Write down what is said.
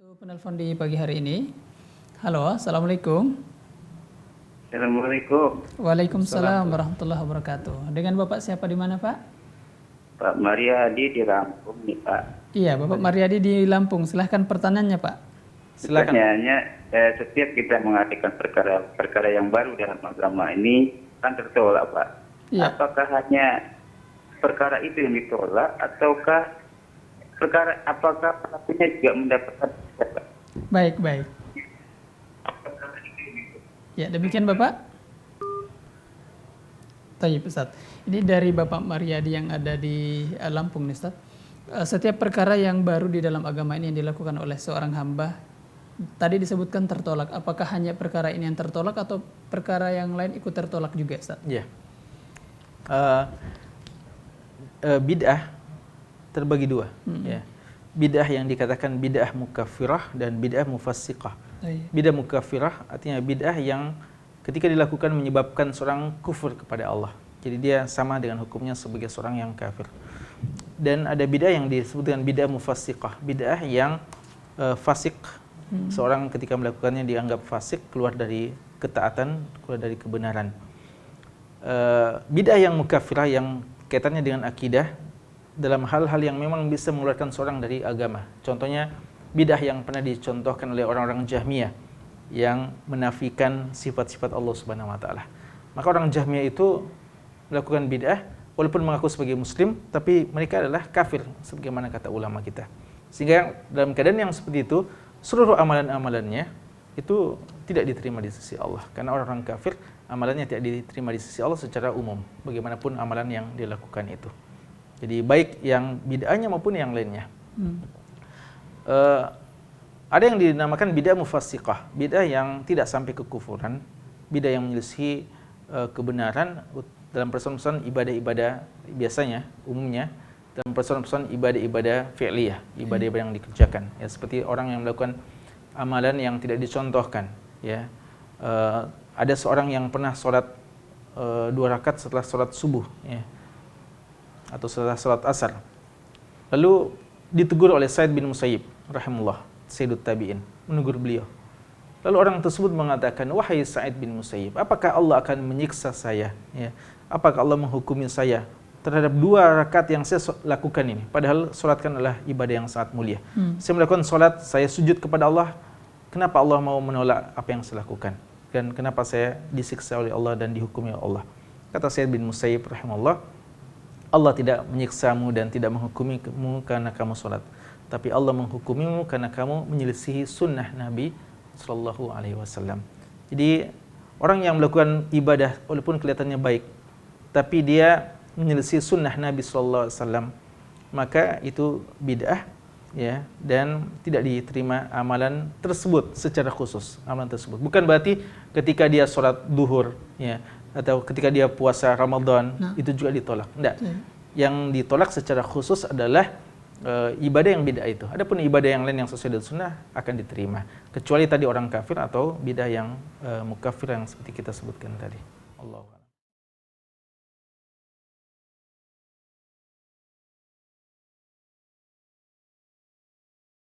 Penelpon di pagi hari ini. Halo, assalamualaikum. Assalamualaikum. Waalaikumsalam warahmatullahi wabarakatuh. Dengan Bapak siapa di mana, Pak? Pak Mariadi di Lampung nih, Pak. Iya, Bapak Mariadi di Lampung. Silahkan pertanyaannya, Pak. Silakan. Pertanyaannya, setiap kita mengadakan perkara yang baru dalam agama ini kan tertolak, Pak. Iya. Apakah hanya perkara itu yang ditolak ataukah apakah pelakunya juga mendapatkan Pak? Baik. Ya, demikian Bapak. Tayyib, Ustaz. Ini dari Bapak Mariadi yang ada di Lampung nih, Ustaz. Setiap perkara yang baru di dalam agama ini yang dilakukan oleh seorang hamba, tadi disebutkan tertolak. Apakah hanya perkara ini yang tertolak atau perkara yang lain ikut tertolak juga, Ustaz? Ya. Bid'ah terbagi dua. Ya. Bid'ah yang dikatakan bid'ah mukaffirah dan bid'ah mufassiqah. Bid'ah mukaffirah artinya bid'ah yang ketika dilakukan menyebabkan seorang kufur kepada Allah. Jadi dia sama dengan hukumnya sebagai seorang yang kafir. Dan ada bid'ah yang disebut dengan bid'ah mufassiqah, bid'ah yang fasik. Seorang ketika melakukannya dianggap fasik, keluar dari ketaatan, keluar dari kebenaran. Bid'ah yang mukaffirah yang kaitannya dengan akidah dalam hal-hal yang memang bisa mengeluarkan seorang dari agama. Contohnya bid'ah yang pernah dicontohkan oleh orang-orang Jahmiyah yang menafikan sifat-sifat Allah Subhanahu wa taala. Maka orang Jahmiyah itu melakukan bid'ah walaupun mengaku sebagai muslim, tapi mereka adalah kafir sebagaimana kata ulama kita. Sehingga dalam keadaan yang seperti itu, seluruh amalan-amalannya itu tidak diterima di sisi Allah. Karena orang-orang kafir amalannya tidak diterima di sisi Allah secara umum, bagaimanapun amalan yang dilakukan itu. Jadi baik yang bid'ahnya maupun yang lainnya. Ada yang dinamakan bid'ah mufassiqah, bid'ah yang tidak sampai ke kufuran, bid'ah yang menyelisihi kebenaran dalam persoalan ibadah-ibadah biasanya, umumnya dalam persoalan ibadah-ibadah fi'liyah, ibadah-ibadah yang dikerjakan. Ya, seperti orang yang melakukan amalan yang tidak dicontohkan. Ya, ada seorang yang pernah sholat 2 rakaat setelah sholat subuh. Ya, atau setelah salat asar. Lalu ditegur oleh Sa'id bin Musayyib rahimahullah, Sayyidut Tabi'in, menegur beliau. Lalu orang tersebut mengatakan, "Wahai Sa'id bin Musayyib, apakah Allah akan menyiksa saya? Ya, apakah Allah menghukumi saya terhadap 2 rakaat yang saya lakukan ini? Padahal salat kan adalah ibadah yang sangat mulia. Saya melakukan salat, saya sujud kepada Allah. Kenapa Allah mau menolak apa yang saya lakukan? Dan kenapa saya disiksa oleh Allah dan dihukumi oleh Allah?" Kata Sa'id bin Musayyib rahimahullah, Allah tidak menyiksamu dan tidak menghukumimu karena kamu sholat, tapi Allah menghukumimu karena kamu menyelisihi sunnah Nabi Sallallahu Alaihi Wasallam. Jadi orang yang melakukan ibadah walaupun kelihatannya baik, tapi dia menyelisihi sunnah Nabi Sallallahu Alaihi Wasallam, maka itu bid'ah, ya, dan tidak diterima amalan tersebut secara khusus. Amalan tersebut bukan berarti ketika dia sholat duhur, ya, atau ketika dia puasa Ramadan, itu juga ditolak. Tidak. Yang ditolak secara khusus adalah ibadah yang bid'ah itu. Adapun ibadah yang lain yang sesuai dengan sunnah akan diterima. Kecuali tadi orang kafir atau bid'ah yang mukaffir yang seperti kita sebutkan tadi. Allahu a'lam.